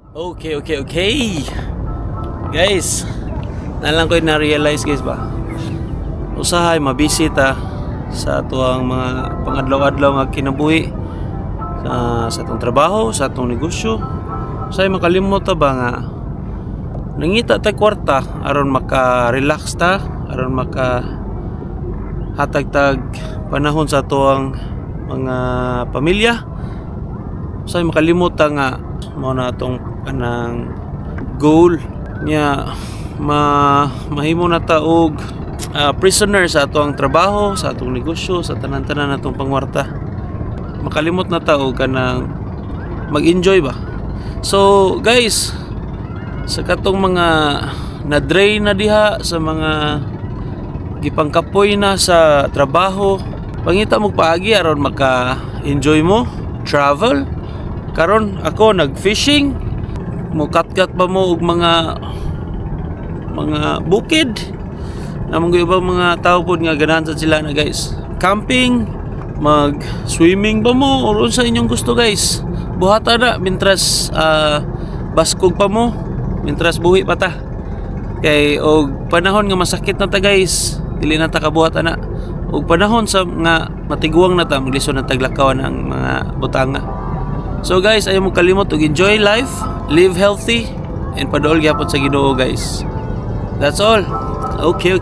Okay. Guys, nalang ko na-realize guys ba. Usahay mabisita sa tuang mga pangadlaw-adlaw nga kinabuhi sa atong trabaho, sa atong negosyo. Usahay makalimot ta ba nga nangita ta kwarta aron maka-relax ta, aron maka hatag-tag panahon sa tuang mga pamilya. Usahay makalimot ta nga mao na atong kanang goal niya mahimo na ta og prisoner sa atong trabaho, sa atong negosyo, sa tanan-tanan natong pangwarta. Makalimot na ta og kanang mag-enjoy ba. So guys, sa katong mga na-drain na diha, sa mga gipangkapoy na sa trabaho, pangita mo paagi aron maka-enjoy mo travel. Karon ako nag-fishing, mo kat-kat pa mo og mga bukid na mga ibang mga tao po nga ganahan sa sila na guys. Camping, mag-swimming pa mo or sa inyong gusto guys. Buhata na mintras baskog pa mo, mintras buhi pa ta. Kay og panahon nga masakit na ta guys, dili na ta kabuhata na. Og panahon sa nga matiguang na ta, maglisod na taglakaw ng mga butanga. So guys, ayaw mo kalimot og enjoy life, live healthy, and paduol gyapon sa Ginoo guys. That's all. Okay.